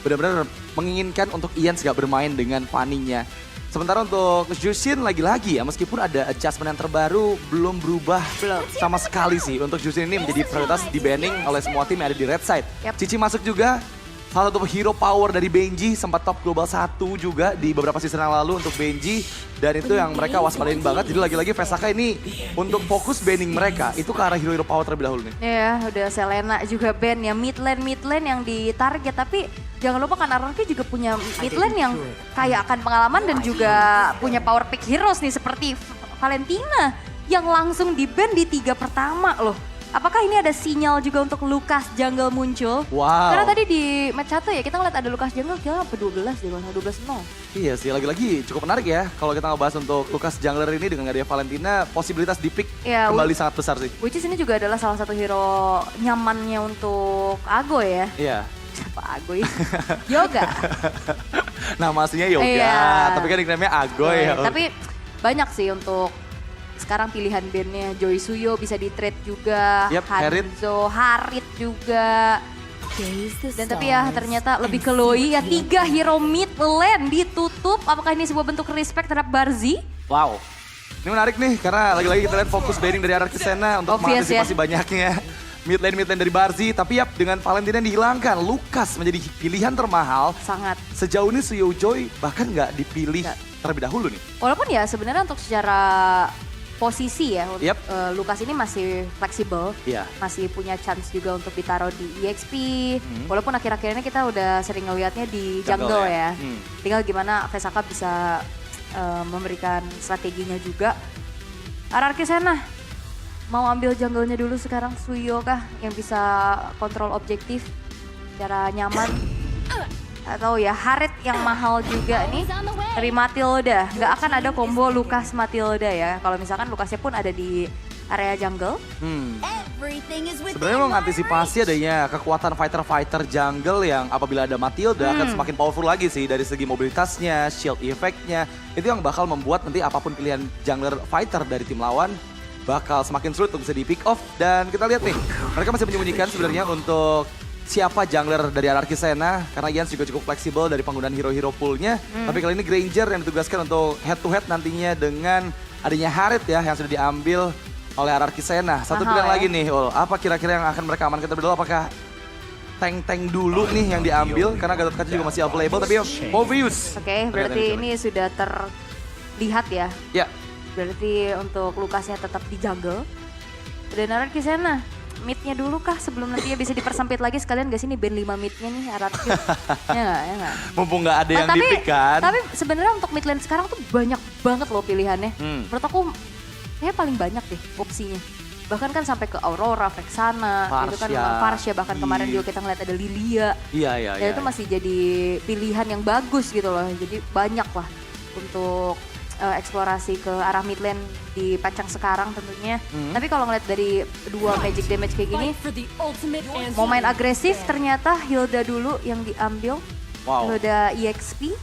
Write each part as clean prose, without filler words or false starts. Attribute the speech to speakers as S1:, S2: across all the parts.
S1: benar-benar menginginkan untuk Ian gak bermain dengan Fanny-nya. Sementara untuk Jushin lagi-lagi ya, meskipun ada adjustment yang terbaru, belum berubah sama sekali sih. Untuk Jushin ini menjadi prioritas di banning oleh semua tim yang ada di red side. Cici masuk juga, salah satu hero power dari Benji, sempat top global 1 juga di beberapa season yang lalu untuk Benji. Dan itu yang mereka waspadain banget, jadi lagi-lagi Vesaka ini untuk fokus banning mereka, itu ke arah hero-hero power terlebih dahulu nih.
S2: Iya, udah Selena juga ban ya, mid lane yang ditarget. Tapi jangan lupa kan Ararki juga punya mid lane yang kaya akan pengalaman dan juga punya power pick heroes nih seperti Valentina yang langsung di ban di 3 pertama loh. Apakah ini ada sinyal juga untuk Lucas Jungle muncul?
S1: Wow.
S2: Karena tadi di match 1 ya kita ngeliat ada Lucas Jungle kira apa 12 deh, 12-0.
S1: Iya sih, lagi-lagi cukup menarik ya kalau kita ngebahas untuk Lucas Jungler ini dengan adanya Valentina, posibilitas di pick
S2: Ya,
S1: kembali sangat besar sih.
S2: Which is ini juga adalah salah satu hero nyamannya untuk Ago ya.
S1: Iya.
S2: Siapa Ago ya? Yoga.
S1: Nama aslinya Yoga,
S2: Iya.
S1: tapi kan nickname-nya Agoy ya.
S2: Tapi banyak sih untuk sekarang pilihan bandnya. Joy Suyo bisa di trade juga,
S1: Yap,
S2: Hanzo, Harit juga. Dan tapi ya ternyata lebih ke Loi ya, 3 hero mid lane ditutup. Apakah ini sebuah bentuk respect terhadap Barzi?
S1: Wow. Ini menarik nih karena lagi-lagi kita lihat fokus banning dari Ararki Sena untuk
S2: Obvious
S1: mengantisipasi banyaknya mid lane dari Barzi. Tapi yap, dengan Valentina yang dihilangkan, Lucas menjadi pilihan termahal.
S2: Sangat.
S1: Sejauh ini Suyo Joy bahkan nggak dipilih terlebih dahulu nih.
S2: Walaupun ya sebenarnya untuk secara posisi ya, Lucas ini masih fleksibel,
S1: Iya.
S2: masih punya chance juga untuk ditaruh di EXP. Walaupun akhir-akhir ini kita udah sering ngeliatnya di jungle ya. Tinggal gimana Vesaka bisa memberikan strateginya juga. Ararki Sena mau ambil jungle-nya dulu sekarang, Suyo kah yang bisa kontrol objektif secara nyaman? Atau ya Harit yang mahal juga nih dari Matilda. Nggak akan ada combo Lucas Matilda ya. Kalau misalkan Lucasnya pun ada di area jungle.
S1: Sebenarnya mengantisipasi adanya kekuatan fighter-fighter jungle yang apabila ada Matilda akan semakin powerful lagi sih dari segi mobilitasnya, shield effect-nya. Itu yang bakal membuat nanti apapun pilihan jungler fighter dari tim lawan bakal semakin sulit untuk bisa di pick off. Dan kita lihat nih, mereka masih menyembunyikan sebenarnya untuk siapa jungler dari Ararki Sena, karena Ian juga cukup fleksibel dari penggunaan hero-hero poolnya. Tapi kali ini Granger yang ditugaskan untuk head to head nantinya dengan adanya Harit ya yang sudah diambil oleh Ararki Sena. Satu pilihan lagi nih, Ul. Apa kira-kira yang akan mereka amankan terlebih dahulu? Apakah tank-tank dulu nih yang diambil? Karena Gatot Kaca juga masih available, tapi Mobius.
S2: Oke, berarti ini sudah terlihat ya.
S1: Ya.
S2: Berarti untuk Lucasnya tetap di jungle. Dan Ararki Sena, mid-nya dulu kah sebelum nantinya bisa dipersempit lagi sekalian gak sih nih band 5 mid-nya nih Ararki? Ya nggak?
S1: Mumpung nggak ada yang di-pick kan.
S2: Tapi sebenarnya untuk mid lane sekarang tuh banyak banget loh pilihannya. Menurut aku kayaknya paling banyak deh opsinya. Bahkan kan sampai ke Aurora, Vexana, itu kan Farsha, bahkan kemarin juga kita ngeliat ada Lilia.
S1: Iya.
S2: Dan itu masih jadi pilihan yang bagus gitu loh. Jadi banyak lah untuk eksplorasi ke arah mid lane di patch yang sekarang tentunya. Tapi kalau ngeliat dari 2 magic damage kayak gini, mau main agresif ternyata Hilda dulu yang diambil. Hilda EXP.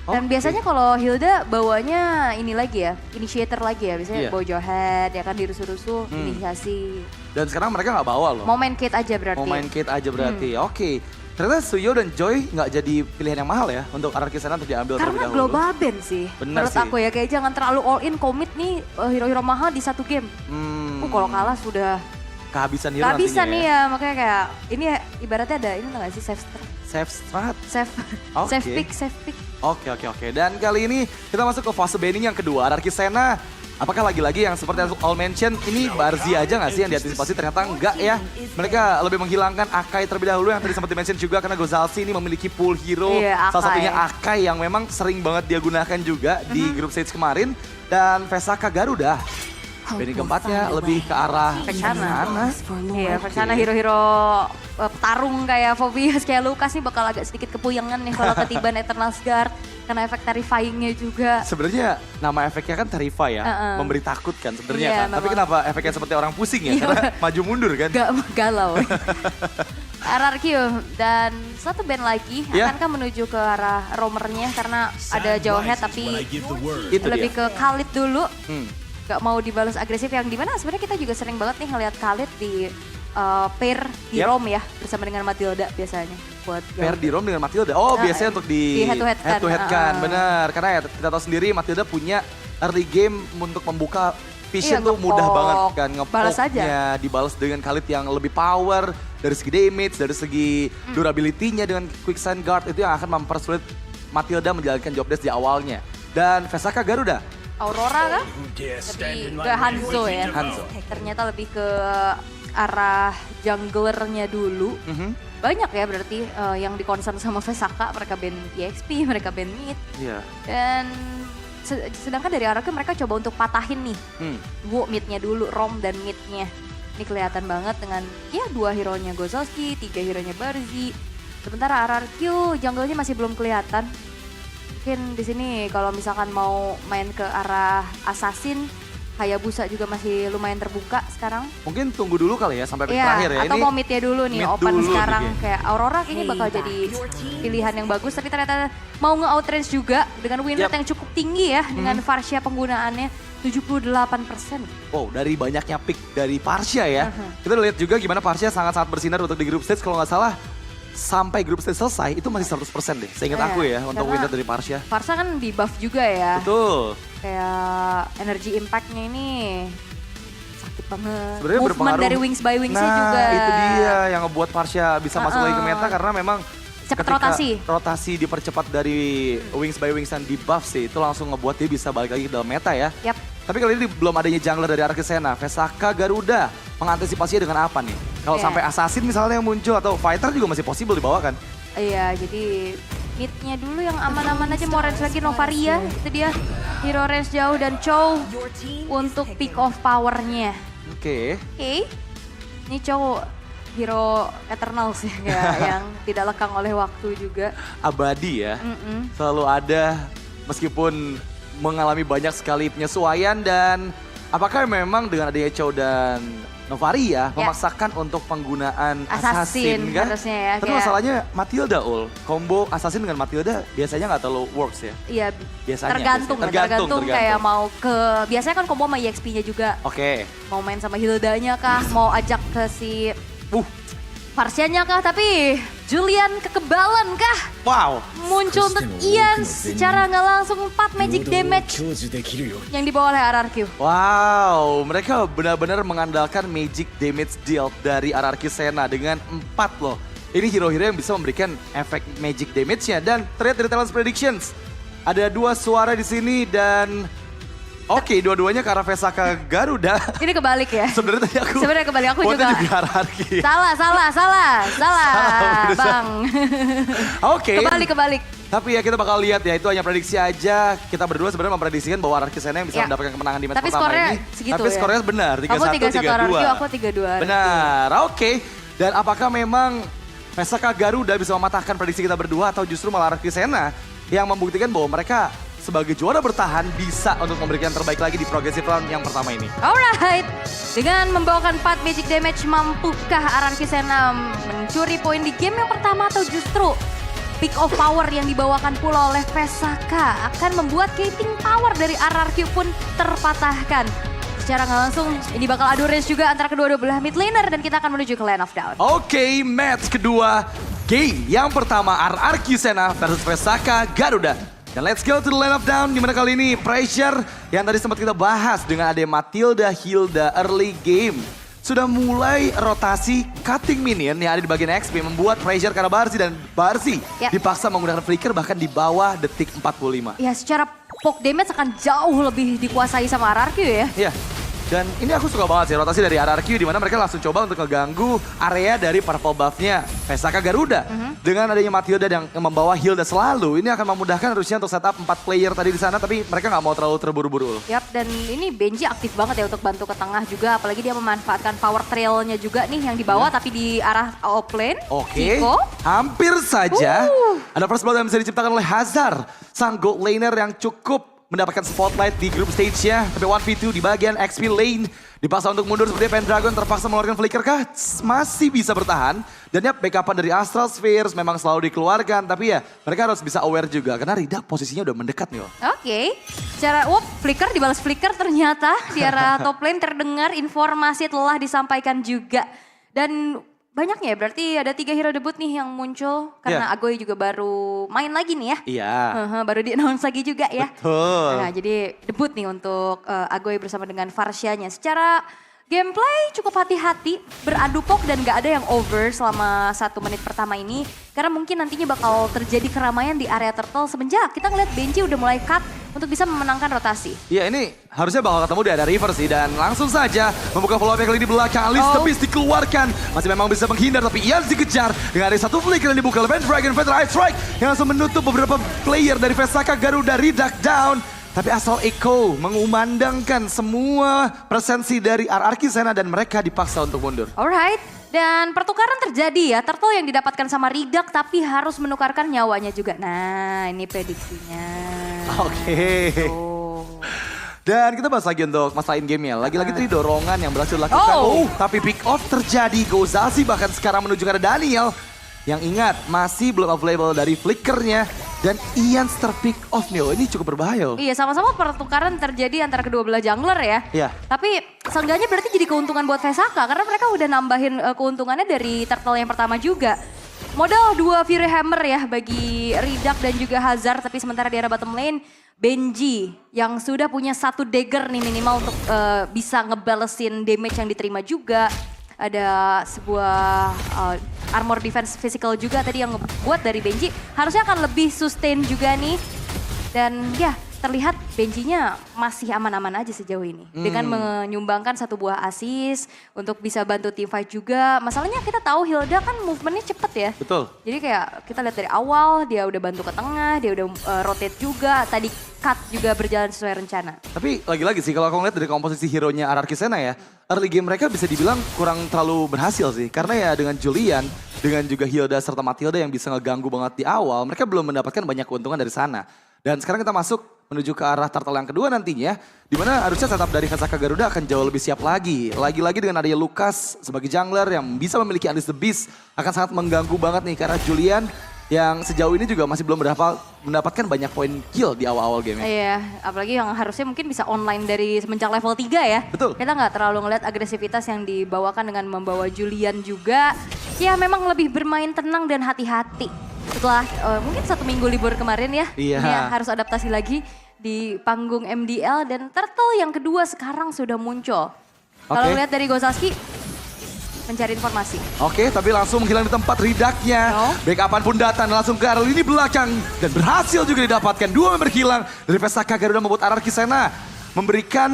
S2: Dan biasanya kalau Hilda bawanya ini lagi ya, initiator lagi ya. Biasanya bawa Johead, ya kan dirusuh-rusuh, inisiasi.
S1: Dan sekarang mereka nggak bawa loh.
S2: Mau main Kate aja berarti.
S1: Mau main Kate aja berarti, oke. Ternyata Suyo dan Joy nggak jadi pilihan yang mahal ya untuk Ararki Sena untuk diambil terlebih
S2: Karena
S1: dahulu.
S2: global band sih. Menurut aku ya, kayak jangan terlalu all in commit nih hero-hero mahal di satu game. Kalau kalah sudah
S1: kehabisan hero
S2: kehabisan
S1: nantinya
S2: nih ya. Makanya kayak ini ya, ibaratnya ada ini nggak sih save
S1: strat.
S2: Save pick.
S1: Oke. Dan kali ini kita masuk ke fase banning yang kedua. Ararki Sena, apakah lagi-lagi yang seperti yang all mention, ini Barzi aja nggak sih yang diantisipasi? Ternyata enggak ya. Mereka lebih menghilangkan Akai terlebih dahulu yang tadi sempat di-mention juga karena Gozalsi ini memiliki pool hero. Salah satunya Akai yang memang sering banget dia gunakan juga di grup stage kemarin. Dan Vesaka Garuda. Banning keempatnya lebih ke arah
S2: Vexana. Iya, Vexana hero-hero petarung kayak Phobius, kayak Lucas nih bakal agak sedikit kepuyangan nih kalau ketiban Eternal Guard. Karena efek terrifying-nya juga.
S1: Sebenarnya nama efeknya kan terrify ya, memberi takut kan sebenarnya kan. Tapi kenapa efeknya seperti orang pusing ya? Karena maju mundur kan.
S2: Galau. Ararki dan satu band lagi akankah menuju ke arah roamernya karena ada Jawhead tapi lebih ke Khalid dulu. Gak mau dibalas agresif yang dimana sebenarnya kita juga sering banget nih ngeliat Khalid di pair di
S1: Yep.
S2: ROM ya bersama dengan Matilda biasanya buat
S1: Pair di ROM dengan Matilda. Oh, biasanya untuk di
S2: head to head
S1: kan. Bener. Karena ya kita tahu sendiri Matilda punya early game untuk membuka vision
S2: Iya,
S1: tuh mudah
S2: ngepok.
S1: banget kan.
S2: Balas
S1: Ngepoknya dibalas dengan Khalid yang lebih power dari segi damage, dari segi durability-nya dengan quicksand guard itu yang akan mempersulit Matilda menjalankan job desk di awalnya. Dan Vesaka Garuda.
S2: Aurora kah? Lebih ke Hanzo ya.
S1: Hanzo.
S2: Ternyata lebih ke arah junglernya dulu. Banyak ya berarti yang di-concern sama Vesaka, mereka ban EXP, mereka ban mid.
S1: Iya.
S2: Dan sedangkan dari arahnya mereka coba untuk patahin nih. Wu midnya dulu, Rom dan midnya. Ini kelihatan banget dengan ya 2 hero-nya Gozowski, 3 hero-nya Barzi. Sementara RRQ jungle-nya masih belum kelihatan. Mungkin di sini kalau misalkan mau main ke arah assassin, Hayabusa juga masih lumayan terbuka sekarang.
S1: Mungkin tunggu dulu kali ya sampai pick
S2: Iya,
S1: terakhir ya.
S2: atau
S1: Ini
S2: mau midnya dulu nih,
S1: mid
S2: open
S1: dulu
S2: sekarang.
S1: nih.
S2: Kayak Aurora ini bakal jadi pilihan yang bagus. Tapi ternyata mau nge-outrange juga dengan win rate
S1: Yap.
S2: yang cukup tinggi ya. Dengan Varsha penggunaannya 78%.
S1: Wow, dari banyaknya pick dari Parsha ya. Kita lihat juga gimana Parsha sangat-sangat bersinar untuk di group stage. Kalau nggak salah sampai group stage selesai itu masih 100% deh. Seingat
S2: Iya,
S1: aku ya untuk
S2: karena
S1: win rate dari Parsha.
S2: Varsha kan di buff juga ya.
S1: Betul.
S2: Kayak energy impact-nya ini sakit banget.
S1: Sebenarnya
S2: Movement
S1: berpengaruh.
S2: dari Wings by Wings-nya
S1: Nah,
S2: juga.
S1: itu dia yang ngebuat Parsha bisa masuk lagi ke meta karena memang
S2: Cepat
S1: ketika
S2: rotasi.
S1: rotasi dipercepat dari Wings by Wings dan di buff sih, itu langsung ngebuat dia bisa balik lagi ke dalam meta ya.
S2: Yap.
S1: Tapi kali ini belum adanya jungler dari Arkisena, Vesaka Garuda mengantisipasinya dengan apa nih? Kalau
S2: Iya.
S1: sampai Assassin misalnya yang muncul atau Fighter juga masih possible dibawa kan?
S2: Iya, jadi midnya dulu yang aman-aman aja, mau range lagi Novaria, itu dia hero range jauh dan Chow untuk pick off powernya.
S1: Oke.
S2: Oke, ini Chow hero eternal sih ya, yang tidak lekang oleh waktu juga.
S1: Abadi ya, selalu ada meskipun mengalami banyak sekali penyesuaian dan apakah memang dengan adanya Chow dan Novaria memaksakan untuk penggunaan
S2: Assassin
S1: kan?
S2: harusnya ya,
S1: Tapi
S2: kayak-
S1: masalahnya Matilda combo Assassin dengan Matilda biasanya nggak terlalu works ya.
S2: Iya,
S1: Biasanya,
S2: tergantung
S1: tergantung.
S2: kayak mau ke, biasanya kan combo sama EXP-nya juga.
S1: Oke.
S2: Mau main sama Hildanya kah, mau ajak ke si Varsha-nya kah, tapi Julian kekebalan kah?
S1: Wow.
S2: Muncul untuk Ian secara nggak langsung 4 magic damage yang dibawa oleh RRQ.
S1: Wow, mereka benar-benar mengandalkan magic damage deal dari RRQ Sena dengan 4 loh. Ini hero-hero yang bisa memberikan efek magic damage-nya dan terlihat dari Talents Predictions. Ada 2 suara di sini dan oke, dua-duanya ke arah Vesaka Garuda.
S2: Ini kebalik ya?
S1: Sebenarnya tadi aku
S2: Kebalik aku
S1: vote-nya
S2: juga.
S1: RRQ.
S2: Salah,
S1: bener.
S2: Bang.
S1: Oke.
S2: Kebalik.
S1: Tapi ya kita bakal lihat ya, itu hanya prediksi aja. Kita berdua sebenarnya memprediksikan bahwa RRQ Sena yang bisa
S2: Ya.
S1: mendapatkan kemenangan di match
S2: Tapi
S1: pertama
S2: skornya
S1: ini.
S2: segitu
S1: Tapi
S2: ya?
S1: skornya benar, 3-1,
S2: Aku 3-1 RRQ,
S1: 3-2.
S2: aku 3-2 RRQ.
S1: Benar, oke. Dan apakah memang Vesaka Garuda bisa mematahkan prediksi kita berdua atau justru malah RRQ Sena yang membuktikan bahwa mereka sebagai juara bertahan bisa untuk memberikan yang terbaik lagi di progressive round yang pertama ini.
S2: Alright, dengan membawakan 4 magic damage, mampukah RRQ Sena mencuri poin di game yang pertama atau justru pick of power yang dibawakan pula oleh Vesaka akan membuat gating power dari RRQ pun terpatahkan. Secara nggak langsung ini bakal adu range juga antara kedua belah mid laner dan kita akan menuju ke Land of Dawn.
S1: Oke, match kedua. Game yang pertama RRQ Sena versus Vesaka Garuda. Dan let's go to the Land of Dawn, dimana kali ini pressure yang tadi sempat kita bahas dengan ada Matilda, Hilda early game. Sudah mulai rotasi cutting minion yang ada di bagian XP membuat pressure karena Barzi dan Barzi
S2: Ya.
S1: dipaksa menggunakan flicker bahkan di bawah detik 45.
S2: Ya secara poke damage akan jauh lebih dikuasai sama RRQ ya.
S1: Iya. Dan ini aku suka banget sih rotasi dari RRQ di mana mereka langsung coba untuk ngeganggu area dari purple buff-nya Vesaka Garuda. Dengan adanya Matilda yang membawa Hilda selalu, ini akan memudahkan harusnya untuk setup 4 player tadi di sana, tapi mereka nggak mau terlalu terburu-buru.
S2: Yap, dan ini Benji aktif banget ya untuk bantu ke tengah juga, apalagi dia memanfaatkan power trailnya juga nih yang dibawa tapi di arah offlane.
S1: Oke,
S2: Kiko.
S1: hampir saja. Ada first blood yang bisa diciptakan oleh Hazard, sang gold laner yang cukup mendapatkan spotlight di group stage-nya. Tapi 1v2 di bagian XP lane. Dipaksa untuk mundur seperti Pendragon, terpaksa mengeluarkan flicker kah? Masih bisa bertahan. Dan ya backupan dari Astral Spheres memang selalu dikeluarkan. Tapi ya mereka harus bisa aware juga. Karena Ridak posisinya udah mendekat nih.
S2: Oke, secara flicker dibalas flicker ternyata di arah top lane terdengar informasi telah disampaikan juga Dan banyaknya ya, berarti ada 3 hero debut nih yang muncul. Karena Agoy juga baru main lagi nih ya.
S1: Iya.
S2: Baru di-announce lagi juga ya.
S1: Betul.
S2: Nah jadi debut nih untuk Agoy bersama dengan Farsianya. Secara gameplay cukup hati-hati, beradu pok dan gak ada yang over selama 1 menit pertama ini. Karena mungkin nantinya bakal terjadi keramaian di area turtle semenjak kita ngeliat Benji udah mulai cut untuk bisa memenangkan rotasi.
S1: Iya ini harusnya bakal ketemu di area river sih dan langsung saja membuka follow up yang kali di belakang. Alice the Beast dikeluarkan, masih memang bisa menghindar tapi Ian dikejar dengan ada 1 flicker yang dibuka oleh Pendragon Feather Ice Strike yang langsung menutup beberapa player dari Vesaka Garuda Ridak down. Tapi asal Echo mengumandangkan semua presensi dari RRQ Sena dan mereka dipaksa untuk mundur.
S2: Alright, dan pertukaran terjadi ya. Turtle yang didapatkan sama Ridak tapi harus menukarkan nyawanya juga. Nah ini prediksinya.
S1: Oke. Dan kita bahas lagi untuk masalah in-game-nya. Lagi-lagi tadi dorongan yang berhasil dilakukan. Tapi pick off terjadi. Gozalsi bahkan sekarang menuju ke Daniel. Yang ingat, masih belum available dari flickernya. Dan Ian terpick off nih, ini cukup berbahaya.
S2: Iya, sama-sama pertukaran terjadi antara kedua belah jungler ya.
S1: Iya.
S2: Tapi seenggaknya berarti jadi keuntungan buat Vesaka. Karena mereka udah nambahin keuntungannya dari turtle yang pertama juga. Modal 2 Fury Hammer ya bagi Ridak dan juga Hazard. Tapi sementara di arah bottom lane, Benji yang sudah punya 1 dagger nih minimal untuk bisa ngebalesin damage yang diterima juga. Ada sebuah armor defense physical juga tadi yang ngebuat dari Benji. Harusnya akan lebih sustain juga nih. Dan ya terlihat Benjinya masih aman-aman aja sejauh ini. Dengan menyumbangkan 1 buah assist untuk bisa bantu team fight juga. Masalahnya kita tahu Hilda kan movementnya cepet ya.
S1: Betul.
S2: Jadi kayak kita lihat dari awal dia udah bantu ke tengah, dia udah rotate juga. Tadi cut juga berjalan sesuai rencana.
S1: Tapi lagi-lagi sih kalau aku ngeliat dari komposisi hero-nya RRQ Sena ya. Early game mereka bisa dibilang kurang terlalu berhasil sih. Karena ya dengan Julian, dengan juga Hilda serta Matilda yang bisa ngeganggu banget di awal. Mereka belum mendapatkan banyak keuntungan dari sana. Dan sekarang kita masuk menuju ke arah turtle yang kedua nantinya. Dimana harusnya setup dari Vesaka Garuda akan jauh lebih siap lagi. Lagi-lagi dengan adanya Lucas sebagai jungler yang bisa memiliki Alice the Beast. Akan sangat mengganggu banget nih karena Julian yang sejauh ini juga masih belum mendapatkan banyak poin kill di awal-awal game.
S2: Iya, apalagi yang harusnya mungkin bisa online dari semenjak level 3 ya.
S1: Betul.
S2: Kita nggak terlalu ngeliat agresivitas yang dibawakan dengan membawa Julian juga. Ya memang lebih bermain tenang dan hati-hati. Setelah mungkin 1 minggu libur kemarin ya.
S1: Iya.
S2: Ya, harus adaptasi lagi di panggung MDL dan turtle yang kedua sekarang sudah muncul. Kalau lihat dari Gozalski, mencari informasi.
S1: Oke, tapi langsung menghilang di tempat Ridaknya. Backupan pun datang langsung ke arah lini belakang. Dan berhasil juga didapatkan. 2 member hilang dari Vesaka Garuda membuat RRQ Sena memberikan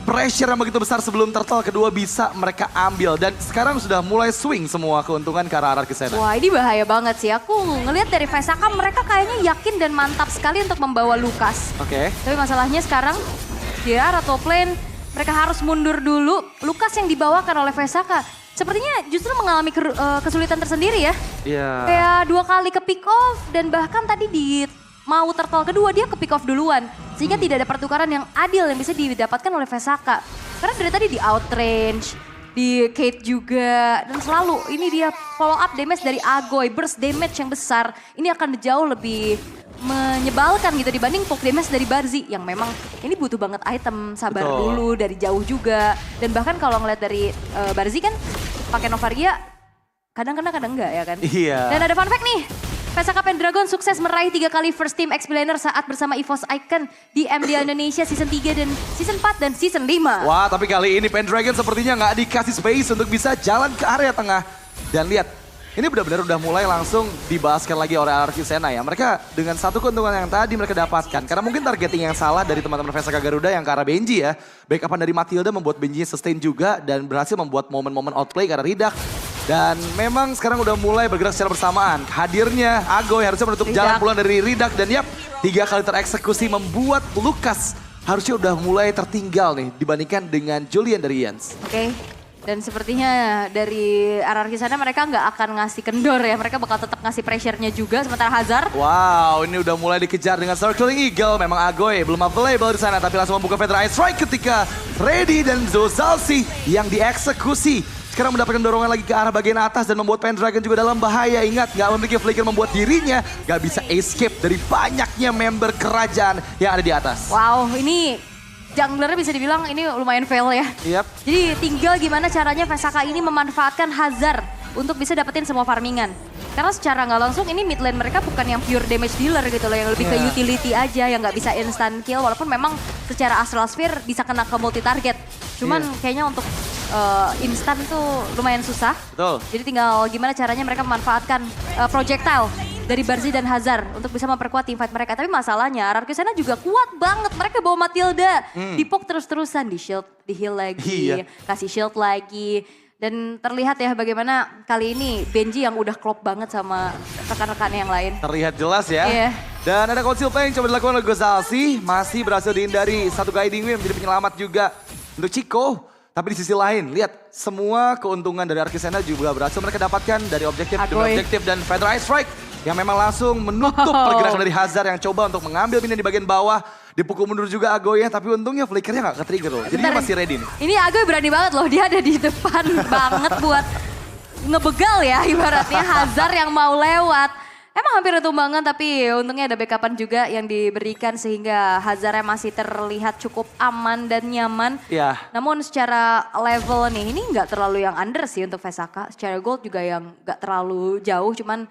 S1: pressure yang begitu besar sebelum turtle kedua bisa mereka ambil. Dan sekarang sudah mulai swing semua keuntungan ke arah RRQ Sena.
S2: Wah ini bahaya banget sih. Aku ngelihat dari Vesaka mereka kayaknya yakin dan mantap sekali untuk membawa Lucas.
S1: Oke.
S2: Tapi masalahnya sekarang di arah top lane mereka harus mundur dulu. Lucas yang dibawakan oleh Vesaka sepertinya justru mengalami kesulitan tersendiri ya.
S1: Iya.
S2: Kayak 2 kali ke pick off dan bahkan tadi di mau turtle kedua dia ke pick off duluan. Sehingga tidak ada pertukaran yang adil yang bisa didapatkan oleh Vesaka. Karena dari tadi di outrange, di Kate juga. Dan selalu ini dia follow up damage dari Agoy, burst damage yang besar. Ini akan jauh lebih menyebalkan gitu dibanding poke damage dari Barzi yang memang ini butuh banget item, sabar dulu dari jauh juga. Dan bahkan kalau ngeliat dari Barzi kan pakai Novaria kadang kena kadang enggak ya kan.
S1: Iya.
S2: Dan ada fun fact nih, Vesaka Pendragon sukses meraih 3 kali first team X-Planer saat bersama EVOS Icon di MDL Indonesia season 3 dan season 4 dan season 5.
S1: Wah tapi kali ini Pendragon sepertinya nggak dikasih space untuk bisa jalan ke area tengah. Dan lihat, ini benar-benar udah mulai langsung dibahaskan lagi oleh RRQ Sena ya. Mereka dengan 1 keuntungan yang tadi mereka dapatkan. Karena mungkin targeting yang salah dari teman-teman Vesaka Garuda yang ke arah Benji ya. Backupan dari Matilda membuat Benji sustain juga dan berhasil membuat momen-momen outplay ke arah Ridak. Dan memang sekarang udah mulai bergerak secara bersamaan. Hadirnya Agoy harusnya menutup jalan pulang dari Ridak. Dan yap, 3 kali tereksekusi membuat Lucas harusnya udah mulai tertinggal nih dibandingkan dengan Julian dari Yans.
S2: Oke. Dan sepertinya dari RRQ sana mereka nggak akan ngasih kendor ya. Mereka bakal tetap ngasih pressure-nya juga. Sementara Hazard.
S1: Wow, ini udah mulai dikejar dengan Circling Eagle. Memang Agoy belum available di sana. Tapi langsung membuka Feather Ice Strike ketika Ready dan Zozalsi yang dieksekusi. Sekarang mendapatkan dorongan lagi ke arah bagian atas dan membuat Pendragon juga dalam bahaya. Ingat, nggak memiliki flicker membuat dirinya nggak bisa escape dari banyaknya member kerajaan yang ada di atas.
S2: Wow, ini junglernya bisa dibilang ini lumayan fail ya.
S1: Yap.
S2: Jadi tinggal gimana caranya Vesaka ini memanfaatkan Hazard untuk bisa dapetin semua farmingan. Karena secara nggak langsung ini mid lane mereka bukan yang pure damage dealer gitu loh, yang lebih ke utility aja, yang nggak bisa instant kill. Walaupun memang secara Astral Sphere bisa kena ke multi target. Cuman kayaknya untuk instan tuh lumayan susah.
S1: Betul.
S2: Jadi tinggal gimana caranya mereka memanfaatkan projectile dari Barzi dan Hazard untuk bisa memperkuat teamfight mereka. Tapi masalahnya RRQ sana juga kuat banget. Mereka bawa Matilda, dipok terus-terusan, di shield, di heal lagi, kasih shield lagi. Dan terlihat ya bagaimana kali ini Benji yang udah klop banget sama rekan-rekan yang lain.
S1: Terlihat jelas ya.
S2: Iya.
S1: Dan ada Conceal Play yang coba dilakukan oleh Gozalsi. Masih berhasil dihindari satu guiding wave menjadi penyelamat juga untuk Chico. Tapi di sisi lain, lihat semua keuntungan dari Arkisena juga berhasil mereka dapatkan dari objektif demi objektif dan Feather Eye Strike yang memang langsung menutup pergerakan dari Hazard yang coba untuk mengambil minion di bagian bawah. Dipukul mundur juga Agoy ya, tapi untungnya flickernya gak ke-trigger loh. Jadi dia masih ready nih.
S2: Ini Agoy berani banget loh, dia ada di depan banget buat ngebegal ya ibaratnya Hazard yang mau lewat. Emang hampir tumbangan tapi untungnya ada backupan juga yang diberikan sehingga Hazardnya masih terlihat cukup aman dan nyaman.
S1: Iya.
S2: Namun secara level nih, ini nggak terlalu yang under sih untuk Vesaka. Secara gold juga yang nggak terlalu jauh, cuman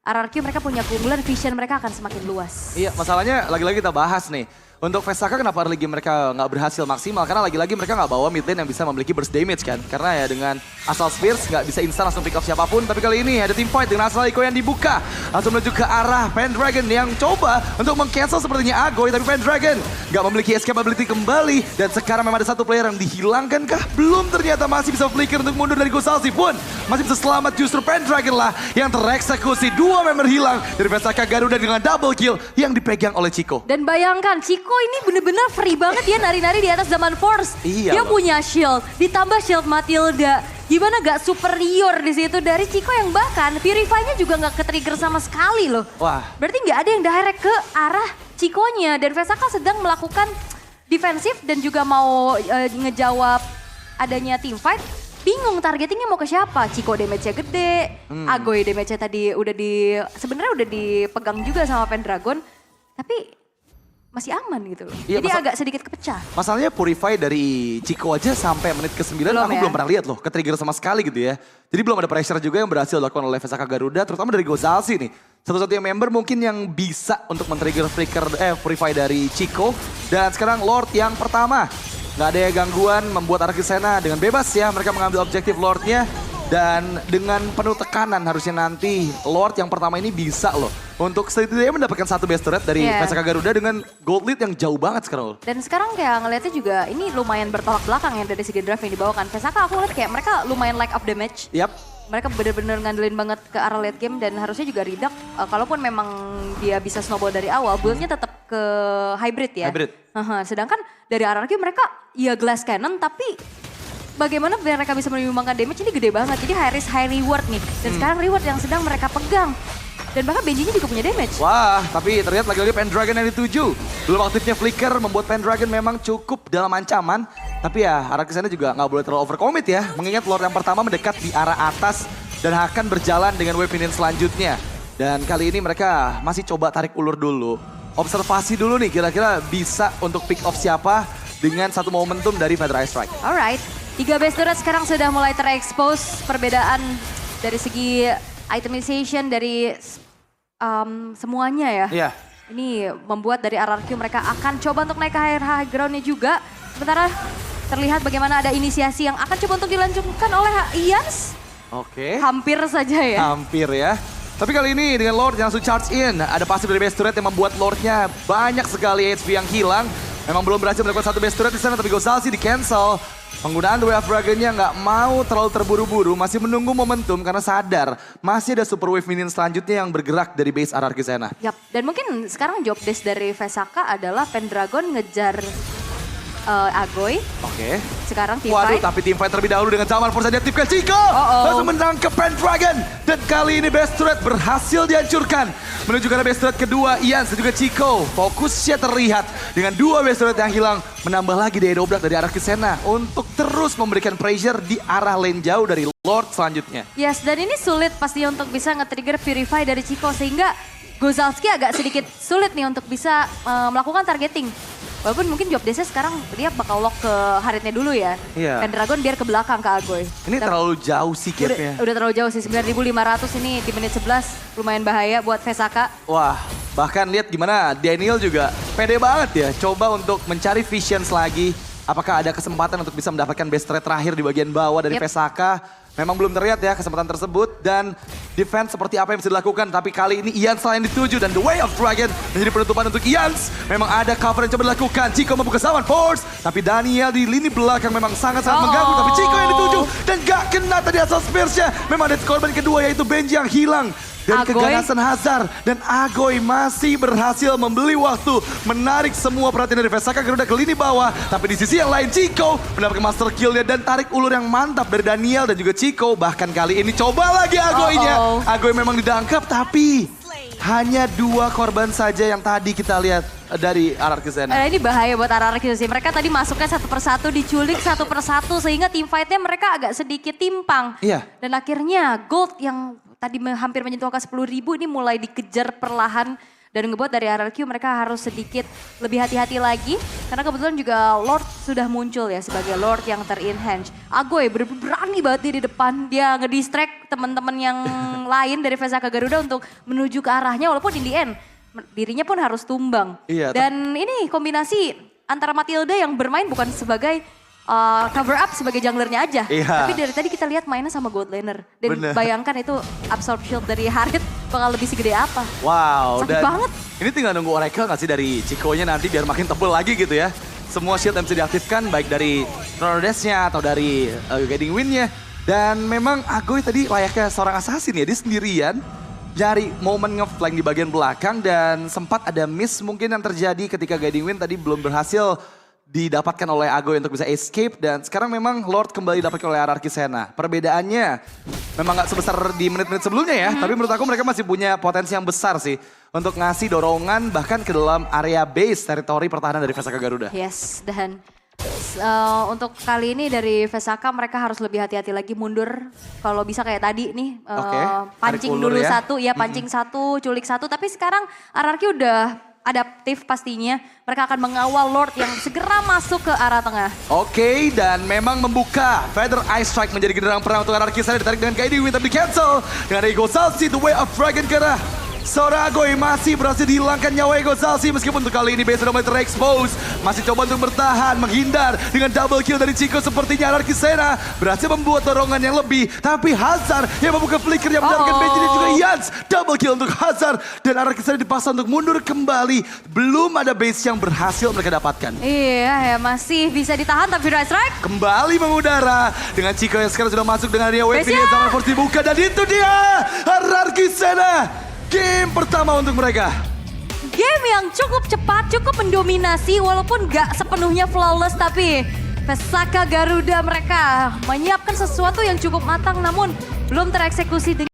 S2: RRQ mereka punya keunggulan, vision mereka akan semakin luas.
S1: Iya, masalahnya lagi-lagi kita bahas nih. Untuk Vesaka kenapa early game mereka nggak berhasil maksimal? Karena lagi-lagi mereka nggak bawa mid lane yang bisa memiliki burst damage kan. Karena ya dengan Astral Spears nggak bisa instan langsung pick up siapapun. Tapi kali ini ada team fight dengan Astral Echo yang dibuka. Langsung menuju ke arah Pendragon yang coba untuk meng-cancel sepertinya Agoy. Tapi Pendragon nggak memiliki escape ability kembali. Dan sekarang memang ada satu player yang dihilangkan kah? Belum, ternyata masih bisa flicker untuk mundur dari Gozalsi pun. Masih bisa selamat, justru Pendragon lah yang tereksekusi. Dua member hilang dari Vesaka Garuda dengan double kill yang dipegang oleh Chico.
S2: Dan bayangkan, Chico ini bener-bener free banget dia nari-nari di atas zaman Force.
S1: Iya
S2: Dia
S1: loh.
S2: punya shield, ditambah shield Matilda. Gimana gak superior di situ dari Chico yang bahkan Purify-nya juga gak ke-trigger sama sekali loh.
S1: Wah.
S2: Berarti gak ada yang direct ke arah Chico-nya. Dan Vesaka sedang melakukan defensif dan juga mau ngejawab adanya team fight. Bingung targetingnya mau ke siapa? Chico damage-nya gede, Agoy damage-nya tadi sebenarnya udah dipegang juga sama Pendragon. Tapi masih aman gitu loh.
S1: Iya,
S2: Jadi agak sedikit kepecah.
S1: Masalahnya Purify dari Chico aja sampai menit ke-9 aku belum pernah lihat loh ke-trigger sama sekali gitu ya. Jadi belum ada pressure juga yang berhasil dilakukan oleh Vesaka Garuda, terutama dari Gozalsi nih. Satu-satunya member mungkin yang bisa untuk men-trigger Purify dari Chico. Dan sekarang Lord yang pertama. Nggak ada gangguan membuat Arkisena dengan bebas ya. Mereka mengambil objektif Lordnya. Dan dengan penuh tekanan harusnya nanti Lord yang pertama ini bisa loh. Untuk setidaknya mendapatkan satu best turret dari Vesaka Garuda dengan gold lead yang jauh banget sekarang loh. Dan
S2: sekarang kayak ngeliatnya juga ini lumayan bertolak belakang ya dari segi draft yang dibawakan. Vesaka aku lihat kayak mereka lumayan lack of damage.
S1: Yap.
S2: Mereka bener-bener ngandelin banget ke arah late game dan harusnya juga Ridak. Kalaupun memang dia bisa snowball dari awal, build-nya tetap ke hybrid ya.
S1: Hybrid.
S2: Sedangkan dari RRQ mereka ya glass cannon tapi bagaimana mereka bisa menyumbangkan damage ini gede banget. Jadi high risk high reward nih. Dan sekarang reward yang sedang mereka pegang. Dan bahkan Benji-nya juga punya damage.
S1: Wah, tapi terlihat lagi-lagi Pendragon yang dituju. Belum aktifnya flicker membuat Pendragon memang cukup dalam ancaman. Tapi ya Arkisena juga nggak boleh terlalu overcommit ya. Mengingat Lord yang pertama mendekat di arah atas dan akan berjalan dengan wave minion selanjutnya. Dan kali ini mereka masih coba tarik ulur dulu. Observasi dulu nih kira-kira bisa untuk pick off siapa dengan satu momentum dari Feather Eye Strike.
S2: Alright, 3 best turret sekarang sudah mulai terekspos perbedaan dari segi itemization dari semuanya ya.
S1: Iya.
S2: Ini membuat dari RRQ mereka akan coba untuk naik ke high ground-nya juga. Sementara terlihat bagaimana ada inisiasi yang akan coba untuk dilanjutkan oleh Ians.
S1: Oke.
S2: Hampir saja ya.
S1: Hampir ya. Tapi kali ini dengan Lord yang langsung charge in. Ada pasif dari base turret yang membuat Lordnya banyak sekali HP yang hilang. Memang belum berhasil melakukan satu base turret di sana tapi Gozalsi di cancel. Penggunaan The Way of Dragon-nya nggak mau terlalu terburu-buru, masih menunggu momentum karena sadar masih ada Super Wave minion selanjutnya yang bergerak dari base RRQ Sena.
S2: Yap, dan mungkin sekarang job desk dari Vesaka adalah Pendragon ngejar Agoy.
S1: Oke.
S2: Sekarang team
S1: Waduh,
S2: fight.
S1: tapi team fight terlebih dahulu dengan zaman Force diaktifkan Chico. Langsung menangkap Pendragon. Dan kali ini base turret berhasil dihancurkan. Menuju ke arah base turret kedua, Ian dan juga Chico. Fokusnya terlihat dengan dua base turret yang hilang. Menambah lagi daya dobrak dari arah Kisena untuk terus memberikan pressure di arah lane jauh dari Lord selanjutnya.
S2: Yes, dan ini sulit pasti untuk bisa nge-trigger Purify dari Chico. Sehingga Gozalski agak sedikit sulit nih untuk bisa melakukan targeting. Walaupun mungkin job desk sekarang dia bakal lock ke Harrietnya dulu ya.
S1: Iya.
S2: Pendragon biar ke belakang ke Agoy.
S1: Ini terlalu jauh sih gapnya.
S2: Udah terlalu jauh sih, 9.500 ini di menit 11 lumayan bahaya buat Vesaka.
S1: Wah, bahkan lihat gimana Daniel juga pede banget ya. Coba untuk mencari visions lagi. Apakah ada kesempatan untuk bisa mendapatkan best trade terakhir di bagian bawah dari Vesaka? Memang belum terlihat ya kesempatan tersebut. Dan defense seperti apa yang bisa dilakukan. Tapi kali ini Ians lah yang dituju. Dan The Way of Dragon menjadi penutupan untuk Ians. Memang ada cover yang coba dilakukan. Chico membuka sawan force. Tapi Daniel di lini belakang memang sangat-sangat mengganggu. Tapi Chico yang dituju. Dan gak kena tadi asal Spears-nya. Memang ada korban kedua yaitu Benji yang hilang. Dan
S2: Agoy.
S1: keganasan Hazard dan Agoy masih berhasil membeli waktu. Menarik semua perhatian dari Vesaka Garuda ke lini bawah. Tapi di sisi yang lain Chico mendapatkan master kill-nya dan tarik ulur yang mantap dari Daniel dan juga Chico. Bahkan kali ini coba lagi Agoy-nya. Agoy memang didangkap tapi hanya 2 korban saja yang tadi kita lihat dari RRQ Sena.
S2: Ini bahaya buat RRQ sih. Mereka tadi masuknya satu persatu, diculik satu persatu. Sehingga team fight-nya mereka agak sedikit timpang.
S1: Iya.
S2: Dan akhirnya Gold yang tadi hampir menyentuh angka 10.000 ini mulai dikejar perlahan. Dan ngebuat dari RRQ mereka harus sedikit lebih hati-hati lagi. Karena kebetulan juga Lord sudah muncul ya sebagai Lord yang ter-enhance. Agoy berani banget dia di depan. Dia ngedistract teman-teman yang lain dari Vesaka Garuda untuk menuju ke arahnya. Walaupun in the end dirinya pun harus tumbang.
S1: Iya,
S2: Dan ini kombinasi antara Matilda yang bermain bukan sebagai cover up sebagai junglernya aja.
S1: Iya.
S2: Tapi dari tadi kita lihat mainnya sama gold laner. Dan
S1: Bener.
S2: bayangkan itu absorb shield dari Harriet bakal lebih segede apa.
S1: Wow.
S2: Sakit
S1: dan
S2: banget.
S1: Ini tinggal nunggu Oracle nggak sih dari Chico-nya nanti biar makin tebel lagi gitu ya. Semua shield yang bisa diaktifkan baik dari Chrono Dash-nya atau dari Guiding Wind-nya. Dan memang Agoy tadi layaknya seorang assassin ya. Dia sendirian dari momen ngeflank di bagian belakang dan sempat ada miss mungkin yang terjadi ketika Guiding Wind tadi belum berhasil didapatkan oleh Agoy untuk bisa escape dan sekarang memang Lord kembali didapatkan oleh RRQ Sena. Perbedaannya memang nggak sebesar di menit-menit sebelumnya ya, tapi menurut aku mereka masih punya potensi yang besar sih untuk ngasih dorongan bahkan ke dalam area base teritori pertahanan dari Vesaka Garuda.
S2: Yes, dan untuk kali ini dari Vesaka mereka harus lebih hati-hati lagi mundur. Kalau bisa kayak tadi nih, pancing
S1: ulur
S2: dulu
S1: ya.
S2: satu, ya pancing satu, culik satu. Tapi sekarang RRQ udah adaptif pastinya. Mereka akan mengawal Lord yang segera masuk ke arah tengah.
S1: Oke, dan memang membuka Feather Ice Strike menjadi genderang perang untuk RRQ Sena ditarik dengan Guiding Wind tapi di cancel. Dengan Ego Salsi, The Way of Dragon ke arah seorang Agoy masih berhasil dihilangkan nyawa Ego Salsi meskipun untuk kali ini base sudah mulai terexpose. Masih coba untuk bertahan, menghindar dengan double kill dari Chico sepertinya RRQ Sena berhasil membuat dorongan yang lebih. Tapi Hazard yang membuka flicker yang mendapatkan Benji dan juga Ians. Double kill untuk Hazard dan RRQ Sena dipaksa untuk mundur kembali. Belum ada base yang berhasil mereka dapatkan.
S2: Iya ya, masih bisa ditahan tapi right strike.
S1: Kembali mengudara dengan Chico yang sekarang sudah masuk dengan dia wave
S2: Base-nya.
S1: ini zaman force dibuka dan itu dia RRQ Sena. Game pertama untuk mereka.
S2: Game yang cukup cepat, cukup mendominasi walaupun gak sepenuhnya flawless tapi Vesaka Garuda mereka menyiapkan sesuatu yang cukup matang namun belum tereksekusi dengan